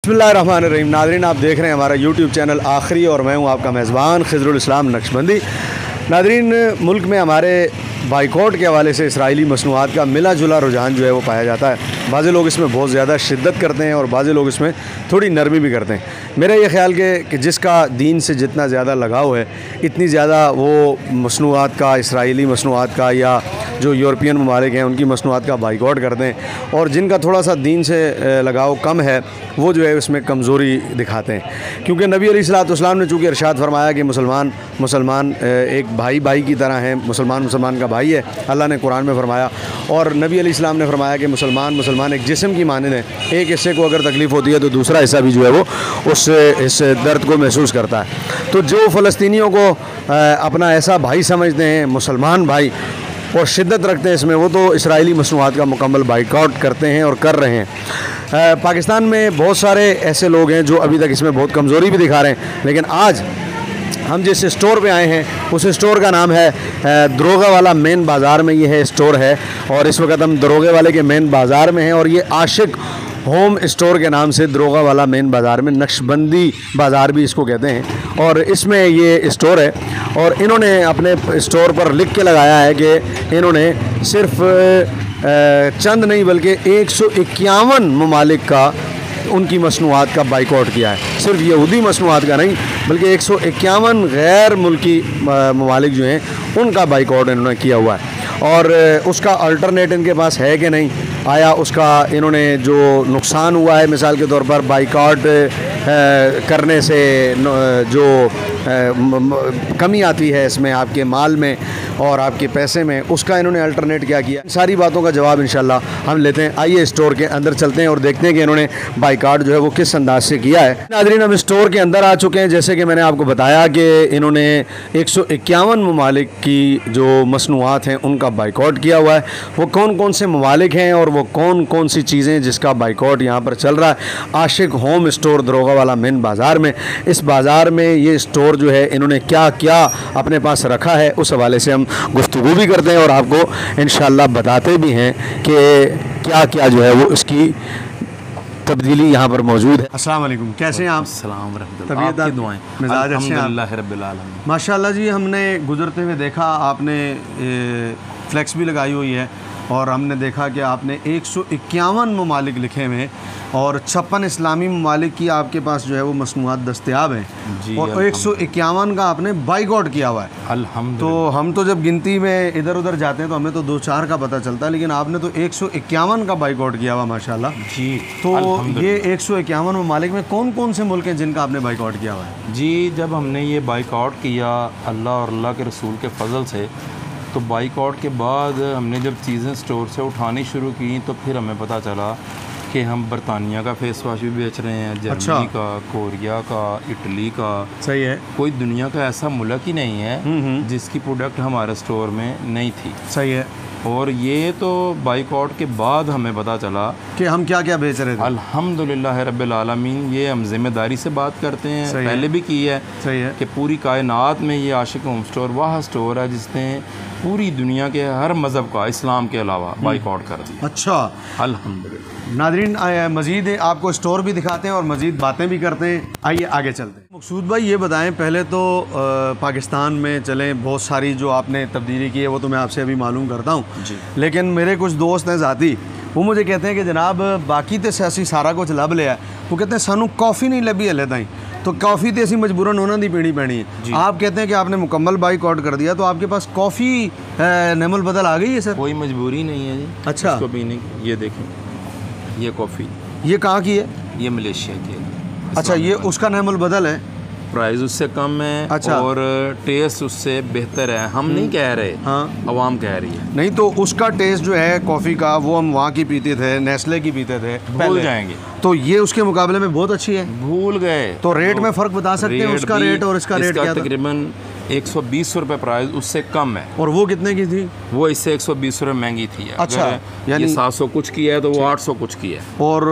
बिस्मिल्लाहिर्रहमानिर्रहीम। नाज़रीन, आप देख रहे हैं हमारा यूट्यूब चैनल आखिरी और मैं हूं आपका मेज़बान खिज़रुल इस्लाम नक्शबंदी। नाज़रीन, मुल्क में हमारे बाइकॉट के हवाले से इसराइली मसनूआत का मिला जुला रुझान जो है वो पाया जाता है। बाज़े लोग इसमें बहुत ज़्यादा शिद्दत करते हैं और बाज़े लोग इसमें थोड़ी नरमी भी करते हैं। मेरा ये ख़्याल कि जिसका दीन से जितना ज़्यादा लगाव है इतनी ज़्यादा वो मसनूआत का, इसराइली मसनूआत का या जो यूरोपियन ममालिक हैं उनकी मसनूआत का बाइकॉट करते हैं, और जिनका थोड़ा सा दीन से लगाव कम है वो जो है उसमें कमज़ोरी दिखाते हैं। क्योंकि नबी अलैहिस्सलाम ने चूँकि इरशाद फरमाया कि मुसलमान एक भाई की तरह हैं, मुसलमान का भाई है, अल्लाह ने कुरान में फरमाया। और नबी अलैहिस्सलाम ने फरमाया कि मुसलमान एक जिस्म की मानद है, एक हिस्से को अगर तकलीफ़ होती है तो दूसरा हिस्सा भी जो है वो इस दर्द को महसूस करता है। तो जो फ़लस्तीनियों को अपना ऐसा भाई समझते हैं, मुसलमान भाई, और शिद्दत रखते हैं इसमें, वो तो इसराइली मसनूआत का मुकम्मल बाइकआउट करते हैं और कर रहे हैं। पाकिस्तान में बहुत सारे ऐसे लोग हैं जो अभी तक इसमें बहुत कमज़ोरी भी दिखा रहे हैं, लेकिन आज हम जिस स्टोर पे आए हैं उस स्टोर का नाम है दरोगा वाला मेन बाज़ार में ये है स्टोर है, और इस वक्त हम दरोगे वाले के मेन बाज़ार में हैं, और ये आशिक होम स्टोर के नाम से दरोगा वाला मेन बाज़ार में, नक्शबंदी बाज़ार भी इसको कहते हैं, और इसमें ये स्टोर है। और इन्होंने अपने स्टोर पर लिख के लगाया है कि इन्होंने सिर्फ चंद नहीं बल्कि 151 ममालिक का उनकी मसनूआत का बाइकआउट किया है। सिर्फ यहूदी मसनूआत का नहीं बल्कि 151 गैर मुल्की ममालिक जो हैं उनका बाइकआउट इन्होंने किया हुआ है। और उसका अल्टरनेट इनके पास है कि नहीं, आया उसका इन्होंने जो नुकसान हुआ है, मिसाल के तौर पर बाइकआउट करने से जो कमी आती है इसमें आपके माल में और आपके पैसे में, उसका इन्होंने अल्टरनेट क्या किया, सारी बातों का जवाब इंशाल्लाह हम लेते हैं। आइए स्टोर के अंदर चलते हैं और देखते हैं कि इन्होंने बाइकआउट जो है वो किस अंदाज से किया है। नाज़रीन, हम स्टोर के अंदर आ चुके हैं। जैसे कि मैंने आपको बताया कि इन्होंने 151 ममालिक की जो मसनूआत हैं उनका बाइकआउट किया हुआ है। वो कौन कौन से ममालिक हैं और वो कौन कौन सी चीज़ें जिसका बाइकआउट यहाँ पर चल रहा है, आशिक होम स्टोर दरोगा वाला मेन बाज़ार में। इस बाज़ार में ये स्टोर जो है इन्होंने क्या क्या अपने पास रखा है उस हवाले से हम गुफ्तगू भी करते हैं और आपको इंशाल्लाह बताते भी हैं कि क्या क्या जो है वो इसकी तब्दीली यहाँ पर मौजूद है। अस्सलाम वालेकुम, कैसे हैं आप? अस्सलाम रहमतुल्लाह, आपकी दुआएं, मिजाज अच्छे हैं? अल्हम्दुलिल्लाह रब्बिल आलमीन। माशाल्लाह जी, हमने गुजरते हुए देखा आपने फ्लैक्स भी लगाई हुई है, और हमने देखा कि आपने 151 ममालिक लिखे हुए हैं और 56 इस्लामी ममालिक की आपके पास जो है वो मसनूआत दस्तयाब हैं, और 151 का आपने बाइकआउट किया हुआ है। अल्हम्दुलिल्लाह। तो हम तो जब गिनती में इधर उधर जाते हैं तो हमें तो 2-4 का पता चलता है, लेकिन आपने तो 151 का बाइकआउट किया हुआ माशाल्लाह जी। तो ये 151 ममालिक में कौन कौन से मुल्क हैं जिनका आपने बाइकआउट किया हुआ है? जी, जब हमने ये बाइकआउट किया अल्लाह और अल्लाह के रसूल के फ़ज़ल से, तो बाइकआउट के बाद हमने जब चीज़ें स्टोर से उठानी शुरू की तो फिर हमें पता चला कि हम बरतानिया का फेस वॉश भी बेच रहे हैं, जर्मनी का, कोरिया का, इटली का। सही है। कोई दुनिया का ऐसा मुल्क ही नहीं है जिसकी प्रोडक्ट हमारे स्टोर में नहीं थी। सही है। और ये तो बाइकआउट के बाद हमें पता चला कि हम क्या क्या बेच रहे थे। अल्हम्दुलिल्लाह रब्बिल आलमीन। ये हम जिम्मेदारी से बात करते हैं, पहले भी की है। सही है। कि पूरी कायनात में ये आशिक होम स्टोर वह स्टोर है जिसने पूरी दुनिया के हर मज़हब का, इस्लाम के अलावा, बाइकआउट कर दिया। अच्छा, अल्हम्दुलिल्लाह। नाज़रीन, मज़ीद आपको स्टोर भी दिखाते हैं और मज़ीद बातें भी करते हैं। आइए आगे चलते हैं। मकसूद भाई, ये बताएं, पहले तो पाकिस्तान में चलें, बहुत सारी जो आपने तब्दीली की है वो तो मैं आपसे अभी मालूम करता हूँ, लेकिन मेरे कुछ दोस्त हैं ज़ाती, वो मुझे कहते हैं कि जनाब बाकी तो सियासी सारा कुछ लभ लिया, वो कहते हैं सानू कॉफ़ी नहीं लभी हले ताईं, तो कॉफ़ी तो असी मजबूरन उन्होंने दी पीनी पैनी है। आप कहते हैं कि आपने मुकम्मल बाइकआउट कर दिया, तो आपके पास कॉफ़ी नेमल बदल आ गई है सर? कोई मजबूरी नहीं है जी अच्छा इसको पीने की। ये देखें, ये कॉफ़ी, ये कहाँ की है? ये मलेशिया की है। अच्छा, ये उसका नेमल बदल है, प्राइस उससे कम है। अच्छा। और टेस्ट उससे बेहतर है। हम नहीं कह रहे, हाँ, अवाम कह रही है। नहीं तो उसका टेस्ट जो है कॉफ़ी का, वो हम वहाँ की पीते थे, नेस्ले की पीते थे, भूल जाएंगे। तो ये उसके मुकाबले में बहुत अच्छी है। भूल गए तो रेट में फ़र्क बता सकते हैं, उसका रेट और इसका रेट क्या था? तकरीबन 120 रुपये प्राइस उससे कम है। और वो कितने की थी? वो इससे 120 रुपये महंगी थी। अच्छा, यानी 700 कुछ की है तो वो 800 कुछ की है। और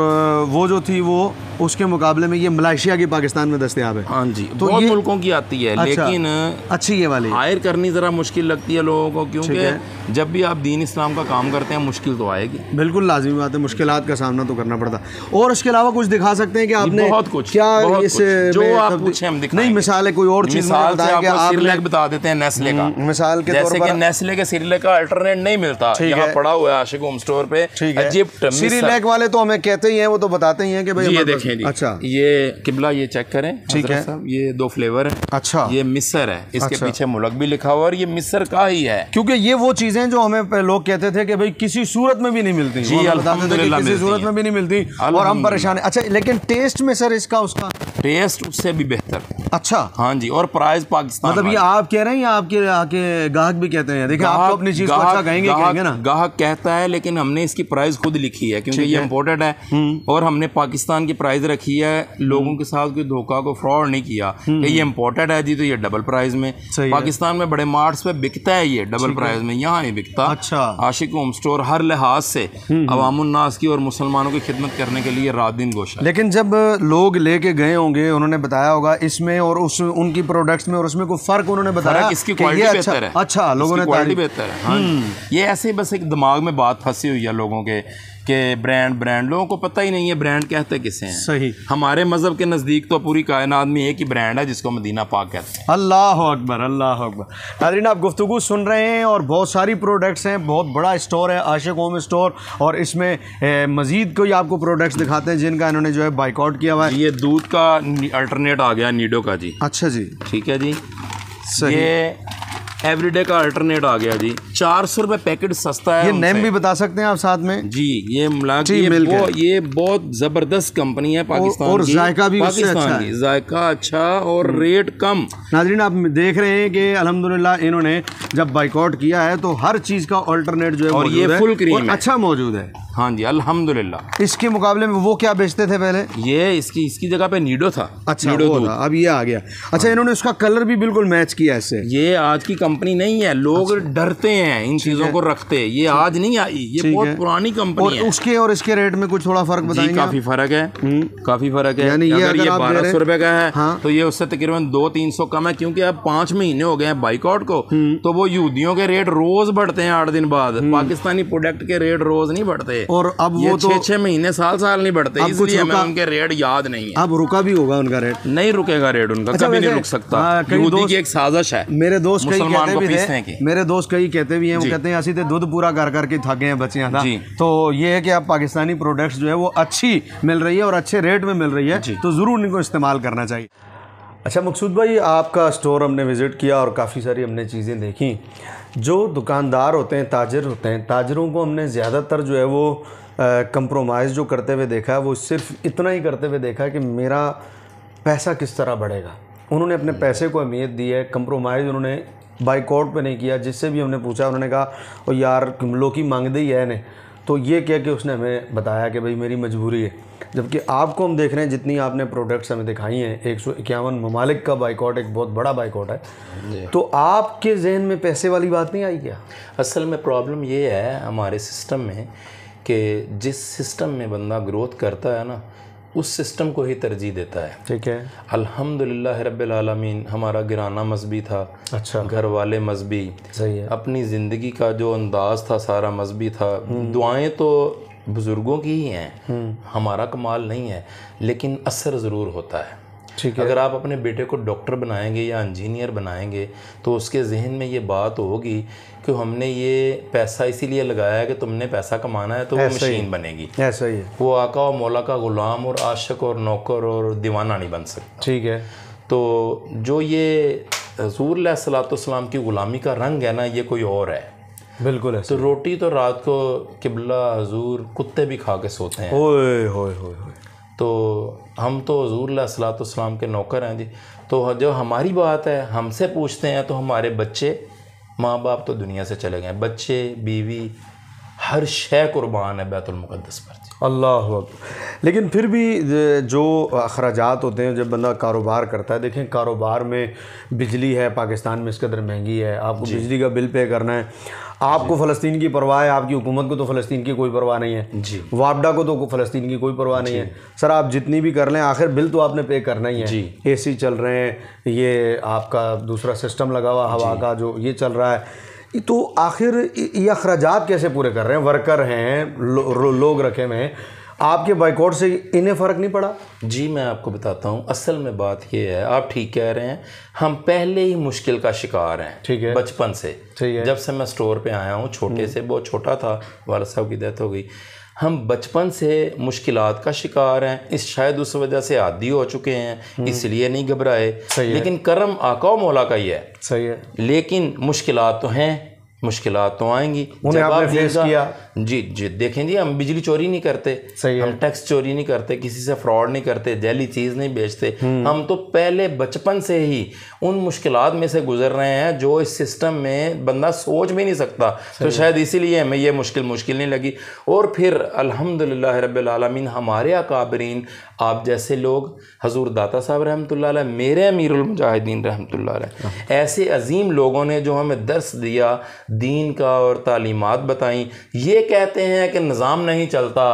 वो जो थी वो उसके मुकाबले में ये मलेशिया की पाकिस्तान में दस्तयाब है। हाँ जी, तो बहुत ये मुल्कों की आती है। अच्छा, लेकिन अच्छी ये वाली हायर करनी ज़रा मुश्किल लगती है लोगों को, क्योंकि जब भी आप दीन इस्लाम का काम करते हैं मुश्किल तो आएगी, बिल्कुल लाजमी बात है, मुश्किलात का सामना तो करना पड़ता है। और इसके अलावा कुछ दिखा सकते हैं कि आपने बहुत कुछ, क्या बहुत इस कुछ। जो में आप पूछे हम दिखाएंगे। नहीं, मिसाल है कोई और चीज़ मिसाल से बताएं कि आपको आपने सिरलैक बता देते हैं नेस्ले का, मिसाल के तौर जैसे कि पर नेस्ले के सिरलैक का अल्टरनेट नहीं मिलता, यहाँ पड़ा हुआ है आशिक होम स्टोर पे। ठीक है, इजिप्ट, सिरलैक वाले तो हमें कहते ही हैं, वो तो बताते ही हैं कि भाई ये हमारे देखें जी, अच्छा ये किबला, ये चेक करें ठीक है, साहब, ये 2 फ्लेवर है। अच्छा, ये मिस्र है, इसके अच्छा। पीछे मुल्क भी लिखा हुआ और ये मिस्र का ही है, क्योंकि ये वो चीजें जो हमें लोग कहते थे कि भाई किसी सूरत में भी नहीं मिलती, जी, वो हमें बताते थे कि अल्हम्दुलिल्लाह किसी सूरत में भी नहीं मिलती और हम परेशान हैं। अच्छा, लेकिन टेस्ट में सर इसका उसका टेस्ट उससे भी बेहतर। अच्छा, हाँ जी, और प्राइस पाकिस्तान, मतलब ये आप कह रहे हैं या आपके आके ग्राहक भी कहते हैं? देखिए, आप तो अपनी चीज को अच्छा कहेंगे ना, ग्राहक कहता है, लेकिन हमने इसकी प्राइस खुद लिखी है क्योंकि ये इम्पोर्टेड है और हमने पाकिस्तान की प्राइस रखी है, लोगों के साथ कोई धोखा को फ्रॉड नहीं किया कि ये इम्पोर्टेड है जी तो ये डबल प्राइस में। पाकिस्तान में बड़े मार्ट्स पे बिकता है ये डबल प्राइस में, यहाँ नहीं बिकता। अच्छा, आशिक होम स्टोर हर लिहाज से अवामुन्नास की और मुसलमानों की खिदमत करने के लिए रात दिन गोशा। लेकिन जब लोग लेके गए होंगे, उन्होंने बताया होगा इसमें और उस उनकी प्रोडक्ट्स में और उसमें कोई फर्क उन्होंने बताया? इसकी क्वालिटी बेहतर है। अच्छा, लोगों ने क्वालिटी बेहतर है। हाँ, ये ऐसे बस एक दिमाग में बात फंसी हुई है लोगों के कि ब्रांड, लोगों को पता ही नहीं है ब्रांड कहते किसे हैं। सही, हमारे मजहब के नज़दीक तो पूरी कायनात में एक ही ब्रांड है जिसको मदीना पाक कहते हैं। अल्लाह अकबर, अल्लाह अकबर। नाज़रीन, आप गुफ्तगू सुन रहे हैं और बहुत सारी प्रोडक्ट्स हैं, बहुत बड़ा स्टोर है आशिक होम स्टोर, और इसमें मज़ीद कोई आपको प्रोडक्ट्स दिखाते हैं जिनका इन्होंने जो है बाइकआउट किया हुआ है। ये दूध का अल्टरनेट आ गया नीडो का जी। अच्छा जी, ठीक है जी, सही। ये एवरीडे का अल्टरनेट आ गया जी, 400 रुपये पैकेट सस्ता है। ये नेम भी बता सकते हैं आप साथ में? जी, ये मिला के ये बहुत ज़बरदस्त कंपनी है पाकिस्तान और की, जायका भी उससे अच्छा पाकिस्तान की, जायका अच्छा और रेट कम। नाज़रीन, आप देख रहे हैं कि अल्हम्दुलिल्लाह इन्होंने जब बाइकआउट किया है तो हर चीज़ का अल्टरनेट जो है और ये फुल क्रीम है, अच्छा मौजूद है। हाँ जी, अल्हम्दुलिल्लाह। इसके मुकाबले में वो क्या बेचते थे पहले? ये इसकी जगह पे नीडो था। अच्छा, वो था, अब ये आ गया। अच्छा, इन्होंने उसका कलर भी बिल्कुल मैच किया इससे। ये आज की कंपनी नहीं है, लोग डरते हैं इन चीज़ों को रखते। ये आज नहीं आई, ये बहुत पुरानी कंपनी है। उसके और इसके रेट में कुछ थोड़ा फर्क बताएंगे? काफ़ी फ़र्क है, काफ़ी फ़र्क है। यानी अगर ये 1200 रुपये का है हाँ, तो ये उससे तकरीबन 200-300 कम है, क्योंकि अब 5 महीने हो गए हैं बाइकआउट को, तो वो यहूदियों के रेट रोज बढ़ते हैं 8 दिन बाद, पाकिस्तानी प्रोडक्ट के रेट रोज नहीं बढ़ते। और अब वो 6-6 महीने साल नहीं बढ़ते, इसलिए हमें उनके रेट याद नहीं है। अब रुका भी होगा उनका रेट? नहीं रुकेगा रेट उनका, कभी नहीं रुक सकता। यहूदी की एक साजिश है, मेरे दोस्त कई कहते भी थे, मेरे दोस्त कई कहते भी हैं, वो कहते हैं असी तो दूध पूरा कर करके थक गए हैं बच्चियां था। तो ये है कि अब पाकिस्तानी प्रोडक्ट्स जो है वो अच्छी मिल रही है और अच्छे रेट में मिल रही है, तो ज़रूर इनको इस्तेमाल करना चाहिए। अच्छा मकसूद भाई, आपका स्टोर हमने विज़िट किया और काफ़ी सारी हमने चीज़ें देखी। जो दुकानदार होते हैं, ताजर होते हैं, ताजरों को हमने ज़्यादातर जो है वो कंप्रोमाइज़ जो करते हुए देखा है, वो सिर्फ इतना ही करते हुए देखा है कि मेरा पैसा किस तरह बढ़ेगा। उन्होंने अपने पैसे को अहमियत दी है, कंप्रोमाइज़ उन्होंने बाइकआउट पे नहीं किया। जिससे भी हमने पूछा उन्होंने कहा ओ यार लोग ही मांगते ही है ने, तो ये कह के उसने हमें बताया कि भाई मेरी मजबूरी है। जबकि आपको हम देख रहे हैं जितनी आपने प्रोडक्ट्स हमें दिखाई हैं, 151 ममालिक का बाइकआउट एक बहुत बड़ा बाइकआउट है, तो आपके जहन में पैसे वाली बात नहीं आई क्या? असल में प्रॉब्लम ये है हमारे सिस्टम में कि जिस सिस्टम में बंदा ग्रोथ करता है ना, उस सिस्टम को ही तरजीह देता है। ठीक है, अल्हम्दुलिल्लाह रब्बिल आलमीन, हमारा घराना मजहबी था, अच्छा, घर वाले मजहबी, सही है, अपनी ज़िंदगी का जो अंदाज़ था सारा मजहबी था। दुआएं तो बुज़ुर्गों की ही हैं, हमारा कमाल नहीं है, लेकिन असर ज़रूर होता है। ठीक है, अगर आप अपने बेटे को डॉक्टर बनाएंगे या इंजीनियर बनाएंगे तो उसके जहन में ये बात होगी कि हमने ये पैसा इसीलिए लगाया है कि तुमने पैसा कमाना है, तो वो मशीन बनेगी। ऐसा ही है, वो आका और मौला का ग़ुलाम और आशिक और नौकर और दीवाना नहीं बन सकता। ठीक है, तो जो ये हुज़ूर अलैहिस्सलाम की ग़ुलामी का रंग है ना, ये कोई और है। बिल्कुल है। तो रोटी तो रात को किबला हुज़ूर कुत्ते भी खा के सोते हैं। ओए होए होए, तो हम तो हुज़ूर अलैहिस्सलाम के नौकर हैं जी। तो जो हमारी बात है, हमसे पूछते हैं तो हमारे बच्चे, माँ बाप तो दुनिया से चले गए, बच्चे बीवी हर शय कुर्बान है बैतुल मुक़द्दस पर। अल्लाह अकबर। लेकिन फिर भी जो अखराजात होते हैं जब बंदा कारोबार करता है, देखें कारोबार में बिजली है पाकिस्तान में इस कदर महंगी है, आपको बिजली का बिल पे करना है, आपको फ़लस्तीन की परवाह है, आपकी हुकूमत को तो फ़लस्तीन की कोई परवाह नहीं है जी, वापडा को तो फ़लस्तीन की कोई परवाह नहीं है। सर आप जितनी भी कर लें, आखिर बिल तो आपने पे करना ही है जी। AC चल रहे हैं, ये आपका दूसरा सिस्टम लगा हुआ हवा का जो ये चल रहा है, तो आखिर ये अखराजात कैसे पूरे कर रहे हैं? वर्कर हैं, लोग रखे हुए हैं, आपके बाइकआउट से इन्हें फ़र्क नहीं पड़ा? जी मैं आपको बताता हूँ, असल में बात ये है, आप ठीक कह रहे हैं, हम पहले ही मुश्किल का शिकार हैं। ठीक है, बचपन से, ठीक है। जब से मैं स्टोर पे आया हूँ, छोटे से, बहुत छोटा था, वालिद साहब की डेथ हो गई, हम बचपन से मुश्किलात का शिकार हैं। इस शायद उस वजह से आदी हो चुके हैं, इसलिए नहीं घबराए। लेकिन करम आका मौला का ही है। सही है। लेकिन मुश्किलात तो हैं, मुश्किलात तो आएंगी। उन्हें आपने फेस किया? जी जी, देखें जी, हम बिजली चोरी नहीं करते, हम टैक्स चोरी नहीं करते, किसी से फ्रॉड नहीं करते, जैली चीज़ नहीं बेचते। हम तो पहले बचपन से ही उन मुश्किलात में से गुजर रहे हैं जो इस सिस्टम में बंदा सोच भी नहीं सकता। तो शायद इसीलिए हमें ये मुश्किल नहीं लगी। और फिर अल्हम्दुलिल्लाह रब्बिल आलमीन, हमारे अकाबरीन, आप जैसे लोग, हजूर दाता साहब रहमतुल्लाह अलैह, मेरे अमीरुल मुजाहिदीन रहमतुल्लाह अलैह, ऐसे अजीम लोगों ने जो हमें दर्स दिया, दीन का और तालीमात बताई। ये कहते हैं कि निज़ाम नहीं चलता,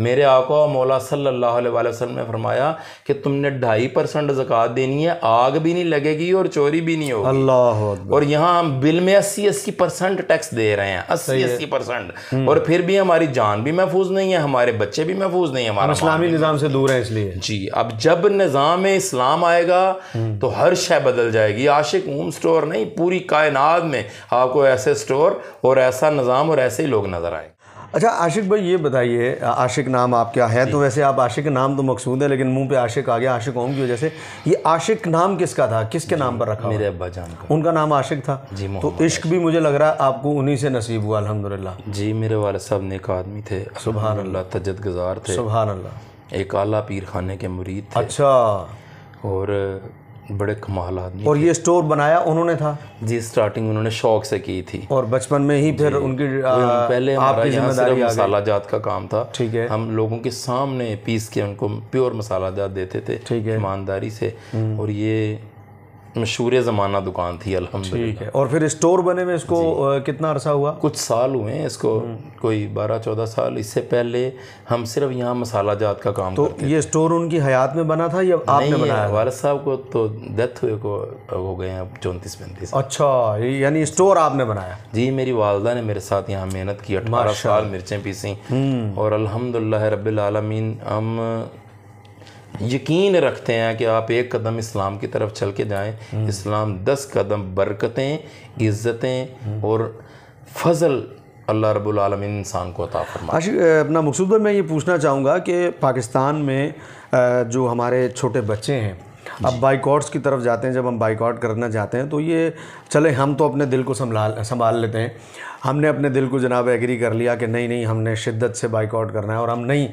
मेरे आका मौला सल्लल्लाहु अलैहि वसल्लम ने फरमाया कि तुमने 2.5% ज़कात देनी है, आग भी नहीं लगेगी और चोरी भी नहीं होगी। अल्लाह अकबर। और यहाँ हम बिल में 80% टैक्स दे रहे हैं, 80%। और फिर भी हमारी जान भी महफूज नहीं है, हमारे बच्चे भी महफूज नहीं है, हमारा इस्लामी निज़ाम से दूर है इसलिए। जी, अब जब निज़ाम इस्लाम आएगा तो हर शय बदल जाएगी। आशिक होम स्टोर नहीं, पूरी कायनात में आपको ऐसे स्टोर और ऐसा निज़ाम और ऐसे ही लोग नज़र आए। अच्छा आशिक भाई, ये बताइए, आशिक नाम आप क्या है? तो वैसे आप आशिक नाम तो मकसूद है, लेकिन मुंह पे आशिक आ गया आशिक होम की वजह से। ये आशिक नाम किसका था, किसके नाम पर रखा? मेरे अब्बा जान का। उनका नाम आशिक था जी। तो इश्क भी मुझे लग रहा है आपको उन्हीं से नसीब हुआ, अल्हम्दुलिल्लाह। जी, मेरे वालिद साहब नेक आदमी थे, सुभान अल्लाह, तजद गुज़ार थे, सुभान अल्लाह। एक आला पीर खाने के मुरीद थे। अच्छा। और बड़े कमाल आदमी। और ये स्टोर बनाया उन्होंने था? जी, स्टार्टिंग उन्होंने शौक से की थी। और बचपन में ही फिर उनकी पहले हमारा यहाँ सिर्फ मसाला जात का काम था। ठीक है। हम लोगों के सामने पीस के उनको प्योर मसाला जात देते थे, ठीक है, ईमानदारी से। और ये मशहूर ज़माना दुकान थी, अल्हम्दुलिल्लाह। ठीक है। और फिर स्टोर बने में इसको कितना अरसा हुआ? कुछ साल हुए हैं इसको, कोई 12-14 साल। इससे पहले हम सिर्फ यहाँ मसाला जात का काम करते थे। ये स्टोर उनकी हयात में बना था या आपने बनाया? वालिद साहब को तो डेथ हुए को हो गए हैं 34-35। अच्छा, यानी स्टोर आपने बनाया? जी, मेरी वालदा ने मेरे साथ यहाँ मेहनत की, 18 साल मिर्चें पीसी। और अल्हम्दुलिल्लाह रब्बिल आलमीन, हम यकीन रखते हैं कि आप एक कदम इस्लाम की तरफ चल के जाएं, इस्लाम 10 कदम बरकतें, इज़्ज़तें और फजल अल्लाह रब्बुल आलमीन इंसान को अता फरमाए। आशिक, अपना मकसूद भाई, मैं ये पूछना चाहूँगा कि पाकिस्तान में जो हमारे छोटे बच्चे हैं, अब बाइकआउट्स की तरफ जाते हैं, जब हम बाइकआउट करना चाहते हैं तो ये चले, हम तो अपने दिल को संभाल लेते हैं। हमने अपने दिल को जनाब एग्री कर लिया कि नहीं हमने शिद्दत से बाइकआउट करना है और हम नहीं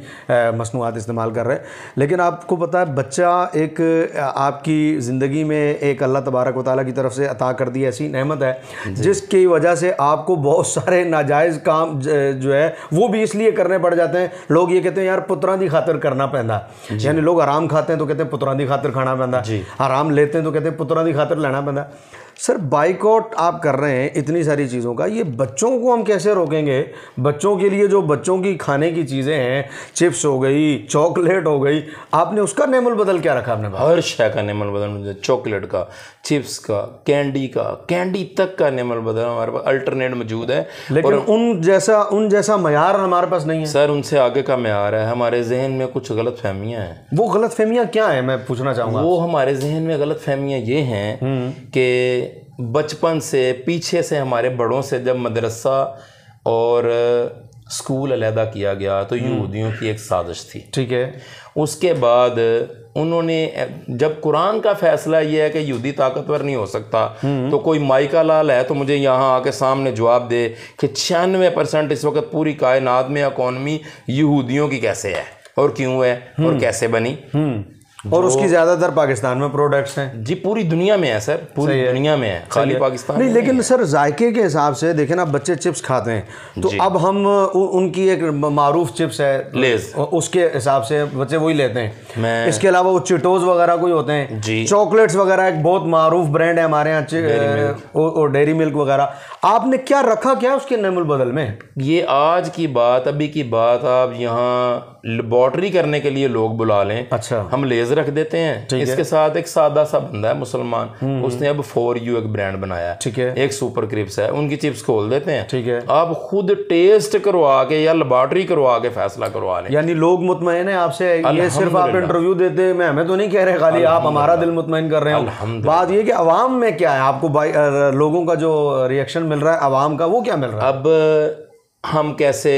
मसनूआत इस्तेमाल कर रहे। लेकिन आपको पता है, बच्चा एक आपकी ज़िंदगी में एक अल्लाह तबारक व तआला की तरफ से अता कर दी ऐसी नेमत है जिसकी वजह से आपको बहुत सारे नाजायज़ काम जो है वो भी इसलिए करने पड़ जाते हैं। लोग ये कहते हैं यार पुत्रां दी खातिर करना पैंदा, यानी लोग आराम खाते हैं तो कहते हैं पुत्रां दी खातिर खाना पैंदा, आराम लेते हैं तो कहते हैं पुत्रां दी खातिर लेना पैंदा। सर, बाइकआउट आप कर रहे हैं इतनी सारी चीज़ों का, ये बच्चों को हम कैसे रोकेंगे? बच्चों के लिए जो बच्चों की खाने की चीज़ें हैं, चिप्स हो गई, चॉकलेट हो गई, आपने उसका नेमुल बदल क्या रखा? आपने हर शय का नेमुल बदल, चॉकलेट का, चिप्स का, कैंडी तक का नेमुल बदल हमारे पास अल्टरनेट मौजूद है। लेकिन उन जैसा मयार हमारे पास नहीं है सर, उनसे आगे का मयार है। हमारे जहन में कुछ गलत फहमियाँ हैं। वो गलत फहमियाँ क्या है, मैं पूछना चाहूँगा? वो हमारे जहन में गलत फहमियाँ ये हैं कि बचपन से पीछे से हमारे बड़ों से जब मदरसा और स्कूल अलहदा किया गया तो यहूदियों की एक साजिश थी। ठीक है। उसके बाद उन्होंने, जब कुरान का फैसला ये है कि यहूदी ताकतवर नहीं हो सकता, तो कोई माइका लाल है तो मुझे यहाँ आके सामने जवाब दे कि 96% इस वक्त पूरी कायनात में इकॉनमी यहूदियों की कैसे है और क्यों है और कैसे बनी। और उसकी ज़्यादातर पाकिस्तान में प्रोडक्ट्स हैं। जी, पूरी दुनिया में है सर, पूरी दुनिया में है, खाली पाकिस्तान नहीं। लेकिन सर, जायके के हिसाब से देखें ना, बच्चे चिप्स खाते हैं तो अब हम उनकी एक मारूफ चिप्स है लेज़, उसके हिसाब से बच्चे वही लेते हैं। इसके अलावा वो चिटोज वगैरह कोई होते हैं, चॉकलेट्स वगैरह एक बहुत मारूफ ब्रांड है हमारे यहाँ, और डेयरी मिल्क वगैरह। आपने क्या रखा क्या उसके नेमुल बदल में? ये आज की बात, अभी की बात, आप यहाँ लेबॉर्टरी करने के लिए लोग बुला लें, अच्छा, हम लेज रख देते हैं। इसके साथ एक सादा सा बंदा है मुसलमान, उसने अब 4U एक ब्रांड बनाया है, ठीक है, एक सुपर क्रिप्स है, उनकी चिप्स खोल देते हैं, ठीक है। आप खुद टेस्ट करवा के या लेबॉर्टरी करवा के फैसला करवा लें। यानी लोग मुतमईन है आपसे, ये सिर्फ आप इंटरव्यू देते हैं, मैं हमें तो नहीं कह रहे खाली, आप हमारा दिल मुतमईन कर रहे हो। बात ये कि अवाम में क्या है, आपको लोगों का जो रिएक्शन मिल रहा है अवाम का, वो क्या मिल रहा है? अब हम कैसे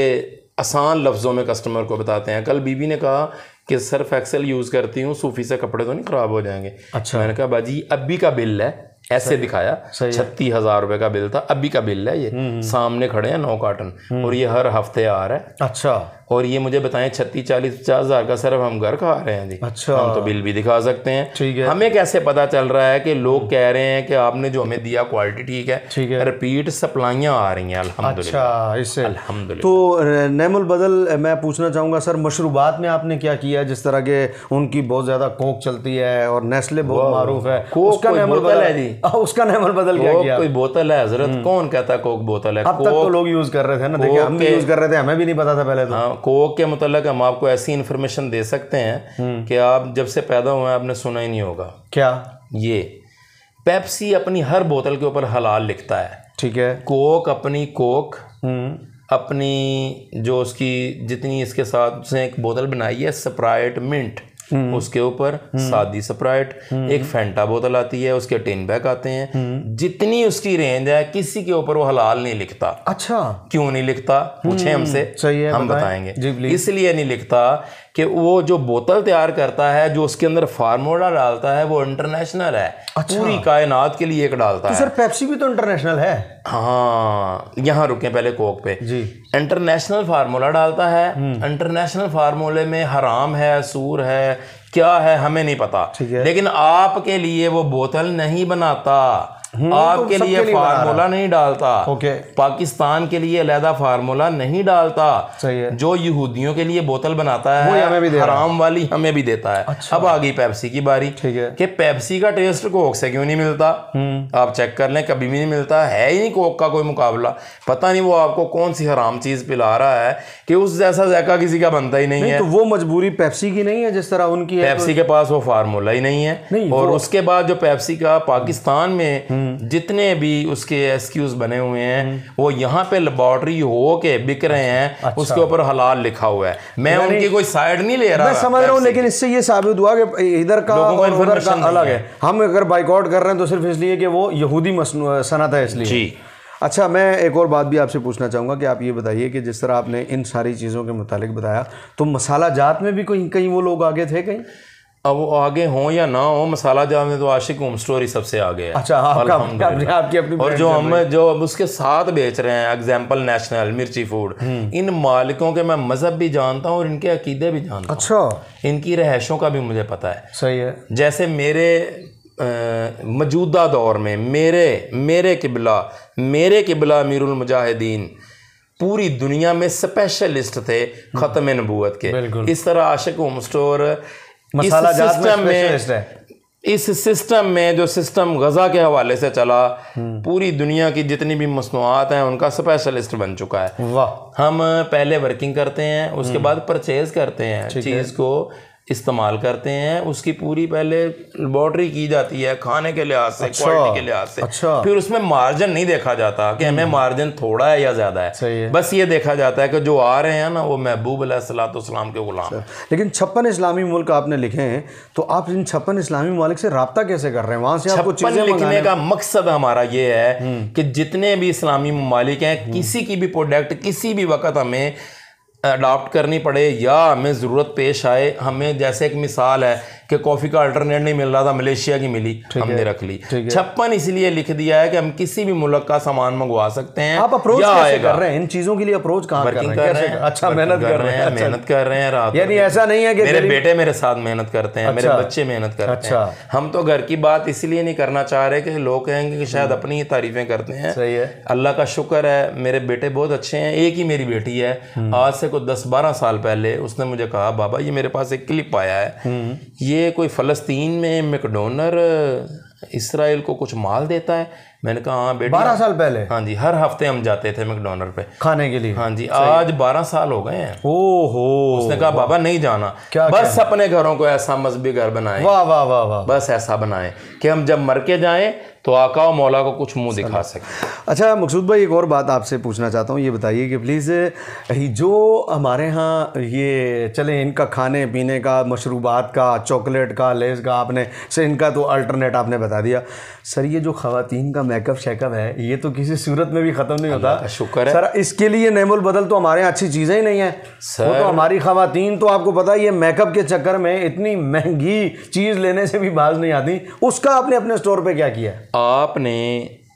आसान लफ्ज़ों में कस्टमर को बताते हैं। कल बीबी ने कहा कि सर्फ एक्सेल यूज़ करती हूँ, सूफी से कपड़े तो नहीं ख़राब हो जाएंगे। अच्छा, मैंने कहा बाजी अभी का बिल है, ऐसे दिखाया 36,000 रुपये का बिल था, अभी का बिल है ये, सामने खड़े हैं 9 कार्टन और ये हर हफ्ते आ रहा है। अच्छा, और ये मुझे बताएं 36, 40, 50 हज़ार का सिर्फ हम घर खा रहे हैं जी। अच्छा, हम तो बिल भी दिखा सकते हैं। ठीक है। हमें कैसे पता चल रहा है कि लोग कह रहे हैं कि आपने जो हमें दिया क्वालिटी ठीक है, ठीक है, रिपीट सप्लाइयाँ आ रही हैं अल्हम्दुलिल्लाह। अच्छा, इससे अल्हम्दुलिल्लाह। तो नैमुल बदल, मैं पूछना चाहूँगा सर, मशरूबात में आपने क्या किया? जिस तरह के उनकी बहुत ज़्यादा कोक चलती है और नेस्ले बहुत मारूफ है, उसका नैमुल बदल है जी, उसका नैमुल बदल क्या किया? कोई बोतल है हजरत, कौन कहता है कोक बोतल है? अब तक तो लोग यूज़ कर रहे थे ना, देखिए हम भी यूज़ कर रहे थे, हमें भी नहीं पता था पहले तो। हाँ, कोक के मतलब हम आपको ऐसी इंफॉर्मेशन दे सकते हैं कि आप जब से पैदा हुए हैं आपने सुना ही नहीं होगा। क्या? ये पेप्सी अपनी हर बोतल के ऊपर हलाल लिखता है, ठीक है। कोक अपनी कोक अपनी जो उसकी जितनी इसके साथ उसने एक बोतल बनाई है स्प्राइट मिंट, उसके ऊपर सादी स्प्राइट, एक फैंटा बोतल आती है, उसके टिन बैग आते हैं, जितनी उसकी रेंज है किसी के ऊपर वो हलाल नहीं लिखता। अच्छा, क्यों नहीं लिखता पूछे हमसे, सही है, हम बताएंगे। इसलिए नहीं लिखता कि वो जो बोतल तैयार करता है, जो उसके अंदर फार्मूला डालता है, वो इंटरनेशनल है। अच्छा। पूरी कायनात के लिए एक डालता है। सर पेप्सी भी तो इंटरनेशनल है। हाँ, यहाँ रुके पहले कोक पे जी। इंटरनेशनल फार्मूला डालता है, इंटरनेशनल फार्मूले में हराम है, सूर है, क्या है हमें नहीं पता, लेकिन आपके लिए वो बोतल नहीं बनाता, आपके तो लिए फार्मूला नहीं डालता। पाकिस्तान के लिए अलहदा फार्मूला नहीं डालता। सही है। जो यहूदियों के लिए बोतल बनाता है हमें भी हराम वाली हमें भी देता है। अच्छा। अब आ गई पेप्सी की बारी कि पेप्सी का टेस्ट कोक से क्यों नहीं मिलता? आप चेक कर लें, कभी भी नहीं मिलता है ही नहीं कोक का कोई मुकाबला। पता नहीं वो आपको कौन सी हराम चीज पिला रहा है कि उस जैसा जायका किसी का बनता ही नहीं है। तो वो मजबूरी पेप्सी की नहीं है जिस तरह उनकी है? पेप्सी के पास वो फार्मूला ही नहीं है। और उसके बाद जो पेप्सी का पाकिस्तान में जितने भी उसके एक्सक्यूज बने हुए हैं वो यहाँ पे लेबॉर्टरी हो के बिक रहे हैं। अच्छा। उसके ऊपर हलाल लिखा हुआ है। मैं उनकी कोई साइड नहीं ले रहा, मैं समझ रहा हूँ, लेकिन इससे ये साबित हुआ कि इधर का और उधर का अलग है। हम अगर बाइकआउट कर रहे हैं तो सिर्फ इसलिए कि वो यहूदी सनत है इसलिए जी। अच्छा, मैं एक और बात भी आपसे पूछना चाहूँगा कि आप ये बताइए कि जिस तरह आपने इन सारी चीज़ों के मुतालिक बताया, तो मसाला जात में भी कहीं वो लोग आगे थे कहीं? अब वो आगे हों या ना हो, मसाला जात में तो आशिक होम स्टोर ही सबसे आगे है। अच्छा, आपकी अपनी और जो हम जो अब उसके साथ बेच रहे हैं, एग्जाम्पल नेशनल, मिर्ची फूड, इन मालिकों के मैं मजहब भी जानता हूँ और इनके अकीदे भी जानता हूँ। अच्छा। इनकी रहायशों का भी मुझे पता है। सही है। जैसे मेरे मौजूदा दौर में मेरे किबला अमीरुल मुजाहिदीन पूरी दुनिया में स्पेशलिस्ट थे ख़त्म नबूवत के। इस तरह आशिक होम स्टोर मसाला जात में स्पेशलिस्ट है। इस सिस्टम में जो सिस्टम गज़ा के हवाले से चला, पूरी दुनिया की जितनी भी मसनूआत हैं उनका स्पेशलिस्ट बन चुका है। वाह। हम पहले वर्किंग करते हैं, उसके बाद परचेज करते हैं, चीज़ को इस्तेमाल करते हैं, उसकी पूरी पहले लेबॉर्टरी की जाती है खाने के लिहाज से, क्वालिटी के लिहाज से। अच्छा। फिर उसमें मार्जिन नहीं देखा जाता कि हमें मार्जिन थोड़ा है या ज़्यादा है, बस ये देखा जाता है कि जो आ रहे हैं ना वो महबूब अलैहिस्सलाम के गुलाम। लेकिन 56 इस्लामी मुल्क आपने लिखे हैं, तो आप इन 56 इस्लामी मुल्क से रब्ता कैसे कर रहे हैं? वहाँ से आपको चीज़ें लिखने का मकसद हमारा ये है कि जितने भी इस्लामी ममालिक हैं, किसी की भी प्रोडक्ट किसी भी वक्त हमें अडॉप्ट करनी पड़े या हमें ज़रूरत पेश आए, हमें जैसे एक मिसाल है कि कॉफ़ी का अल्टरनेट नहीं मिल रहा था, मलेशिया की मिली, हमने रख ली। 56 इसलिए लिख दिया है कि हम किसी भी मुल्क का सामान मंगवा सकते हैं। आप अप्रोच कैसे कर रहे हैं इन चीज़ों के लिए? अप्रोच कहाँ कर रहे हैं? अच्छा, मेहनत कर रहे हैं, मेहनत कर रहे हैं रात, यानी ऐसा नहीं है कि मेरे बेटे मेरे साथ मेहनत करते हैं, मेरे बच्चे मेहनत करते हैं। हम तो घर की बात इसलिए नहीं करना चाह रहे कि लोग कहेंगे कि शायद अपनी ही तारीफें करते हैं। सही है। अल्लाह का शुक्र है, मेरे बेटे बहुत अच्छे हैं। एक ही मेरी बेटी है, आज से कोई 10-12 साल पहले उसने मुझे कहा, बाबा ये मेरे पास एक क्लिप आया है, ये कोई फ़लस्तीन में मैकडोनर इसराइल को कुछ माल देता है। मैंने कहा हाँ बेटी 12 साल पहले? हाँ जी, हर हफ्ते हम जाते थे मैकडोनल्ड पे खाने के लिए? हाँ जी, आज 12 साल हो गए हैं। ओहो। उसने कहा बाबा नहीं जाना, बस अपने घरों को ऐसा मजहबी घर बनाए, वाह वाह वाह वाह, बस ऐसा बनाए कि हम जब मर के जाएं तो आका और मौला को कुछ मुंह दिखा सके। अच्छा मकसूद भाई, एक और बात आपसे पूछना चाहता हूँ, ये बताइए कि प्लीज़ जो हमारे यहाँ ये चले इनका खाने पीने का, मशरूबात का, चॉकलेट का, लेस का, आपने से इनका तो अल्टरनेट आपने बता दिया सर, ये जो ख़वातीन का मेकअप शेकअप है ये तो किसी सूरत में भी ख़त्म नहीं होता। शुक्र है सर, इसके लिए नेमुल बदल तो हमारे यहाँ अच्छी चीज़ें ही नहीं है सर। वो तो हमारी ख़वातीन तो आपको पता है ये मेकअप के चक्कर में इतनी महंगी चीज़ लेने से भी बाज नहीं आती, उसका आपने अपने स्टोर पर क्या किया? आपने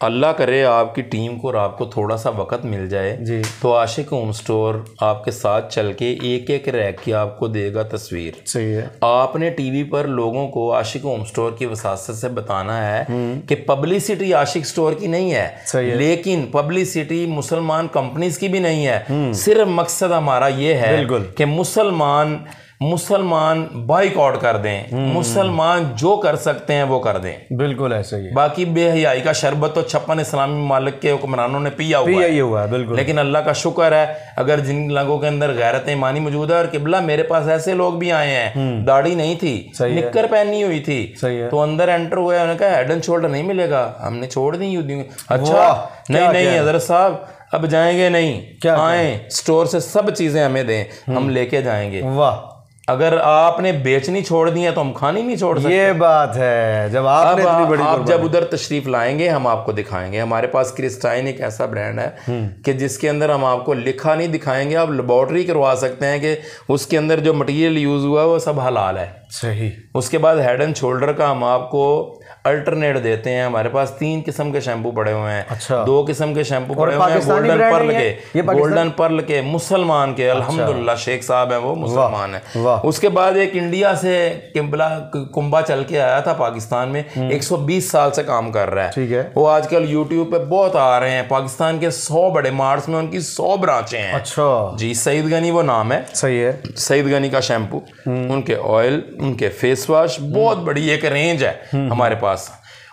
अल्लाह करे आपकी टीम को और आपको थोड़ा सा वक्त मिल जाए जी, तो आशिक होम स्टोर आपके साथ चल के एक एक रैक की आपको देगा तस्वीर। सही है। आपने टीवी पर लोगों को आशिक होम स्टोर की वसासत से बताना है कि पब्लिसिटी आशिक स्टोर की नहीं है, लेकिन पब्लिसिटी मुसलमान कंपनीज की भी नहीं है। सिर्फ मकसद हमारा ये है कि मुसलमान बाइकआउट कर दें, मुसलमान जो कर सकते हैं वो कर दें। बिल्कुल ऐसा ही है। बाकी बेहयाई का शरबत तो 56 इस्लामी ममालिक के हुक्मरानों ने पिया हुआ है। बिल्कुल। लेकिन अल्लाह का शुक्र है अगर जिन लोगों के अंदर गैरत ईमानी मौजूद है, और किबला मेरे पास ऐसे लोग भी आए हैं दाढ़ी नहीं थी, निक्कर पहनी हुई थी, तो अंदर एंटर हुए, उन्होंने कहा हेड एंड शोल्डर नहीं मिलेगा, हमने छोड़ दी। अच्छा नहीं हजरत साहब अब जाएंगे नहीं, आए स्टोर से सब चीजें हमें दें, हम लेके जाएंगे। वाह, अगर आपने बेचनी छोड़ दी है तो हम खानी नहीं छोड़ सकते। ये बात है। जब आपने इतनी बड़ी आप जब उधर तशरीफ लाएंगे हम आपको दिखाएंगे। हमारे पास क्रिस्टाइन एक ऐसा ब्रांड है कि जिसके अंदर हम आपको लिखा नहीं दिखाएंगे, आप लेबॉर्ट्री करवा सकते हैं कि उसके अंदर जो मटेरियल यूज हुआ है वो सब हलाल है। सही। उसके बाद हेड एंड शोल्डर का हम आपको अल्टरनेट देते हैं। हमारे पास 3 किस्म के शैम्पू पड़े हुए हैं। अच्छा। 2 किस्म के शैम्पू पड़े हुए हैं, गोल्डन पर्ल के, गोल्डन पर्ल के मुसलमान के। अल्हम्दुलिल्लाह शेख साहब हैं वो मुसलमान है। उसके बाद एक इंडिया से कुंबा चल के आया था पाकिस्तान में, 120 साल से काम कर रहा है। ठीक है। वो आजकल यूट्यूब पे बहुत आ रहे हैं। पाकिस्तान के 100 बड़े मार्ट्स में उनकी 100 ब्रांचें हैं। अच्छा जी, सईद गनी वो नाम है। सही है। सईद गनी का शैम्पू, उनके ऑयल, उनके फेस वॉश, बहुत बड़ी एक रेंज है हमारे पास।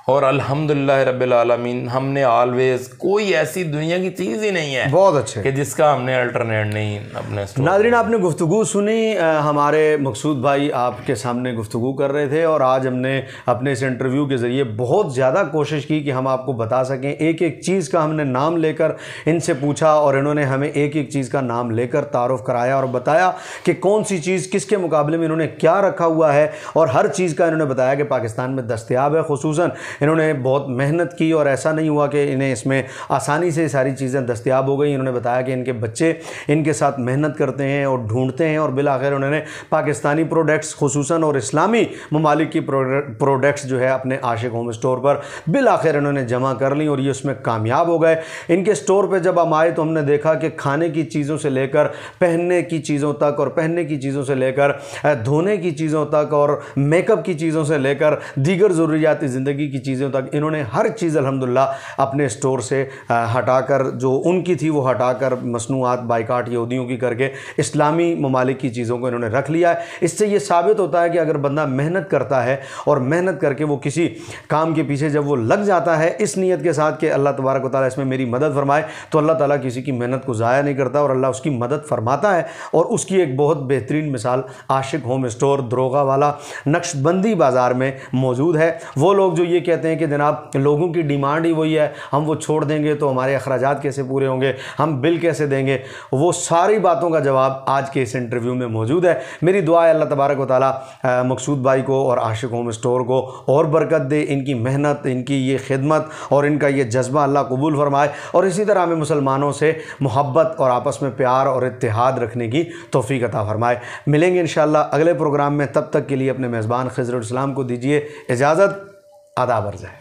और अल्हम्दुलिल्लाह रब्बिल आलमीन हमने ऑलवेज कोई ऐसी दुनिया की चीज़ ही नहीं है बहुत अच्छे कि जिसका हमने अल्टरनेट नहीं अपने स्टोर। नाज़रीन, आपने गुफ्तगू सुनी, हमारे मकसूद भाई आपके सामने गुफ्तगू कर रहे थे और आज हमने अपने इस इंटरव्यू के ज़रिए बहुत ज़्यादा कोशिश की कि हम आपको बता सकें। एक एक चीज़ का हमने नाम लेकर इनसे पूछा और इन्होंने हमें एक एक चीज़ का नाम लेकर तारुफ कराया और बताया कि कौन सी चीज़ किसके मुकाबले में इन्होंने क्या रखा हुआ है, और हर चीज़ का इन्होंने बताया कि पाकिस्तान में दस्तयाब है। खुसूसन इन्होंने बहुत मेहनत की और ऐसा नहीं हुआ कि इन्हें इसमें आसानी से सारी चीज़ें दस्तयाब हो गई। इन्होंने बताया कि इनके बच्चे इनके साथ मेहनत करते हैं और ढूंढते हैं, और बिलाखिर उन्होंने पाकिस्तानी प्रोडक्ट्स खुसूसन और इस्लामी ममालिक की प्रोडक्ट्स जो है अपने आशिक होम स्टोर पर बिलाखिर इन्होंने जमा कर ली और ये उसमें कामयाब हो गए। इनके स्टोर पर जब हम आए तो हमने देखा कि खाने की चीज़ों से लेकर पहनने की चीज़ों तक, और पहनने की चीज़ों से लेकर धोने की चीज़ों तक, और मेकअप की चीज़ों से लेकर दीगर ज़रूरियाती ज़िंदगी की चीज़ों तक, इन्होंने हर चीज़ अल्हम्दुलिल्लाह अपने स्टोर से हटाकर, जो उनकी थी वो हटाकर मसनूआत बाइकाट यहूदियों की करके इस्लामी ममालिक की चीज़ों को इन्होंने रख लिया है। इससे ये साबित होता है कि अगर बंदा मेहनत करता है और मेहनत करके वो किसी काम के पीछे जब वो लग जाता है इस नीयत के साथ कि अल्लाह तबारक व तआला इसमें मेरी मदद फरमाए, तो अल्लाह ताला किसी की मेहनत को ज़ाया नहीं करता और अल्लाह उसकी मदद फरमाता है। और उसकी एक बहुत बेहतरीन मिसाल आशिक होम स्टोर दरोगा वाला नक्शबंदी बाज़ार में मौजूद है। वो लोग जो ये कहते हैं कि जनाब लोगों की डिमांड ही वही है, हम वो छोड़ देंगे तो हमारे अखराजात कैसे पूरे होंगे, हम बिल कैसे देंगे, वो सारी बातों का जवाब आज के इस इंटरव्यू में मौजूद है। मेरी दुआ है अल्लाह तबारक व तआला मकसूद भाई को और आशिक होम स्टोर को और बरकत दे, इनकी मेहनत, इनकी ये खिदमत और इनका ये जज्बा अल्लाह कबूल फरमाए, और इसी तरह हमें मुसलमानों से मोहब्बत और आपस में प्यार और इत्तेहाद रखने की तौफीक अता फरमाए। मिलेंगे इंशाअल्लाह अगले प्रोग्राम में, तब तक के लिए अपने मेज़बान खिज़रुल इस्लाम को दीजिए इजाज़त। आदाब अर्ज़ है।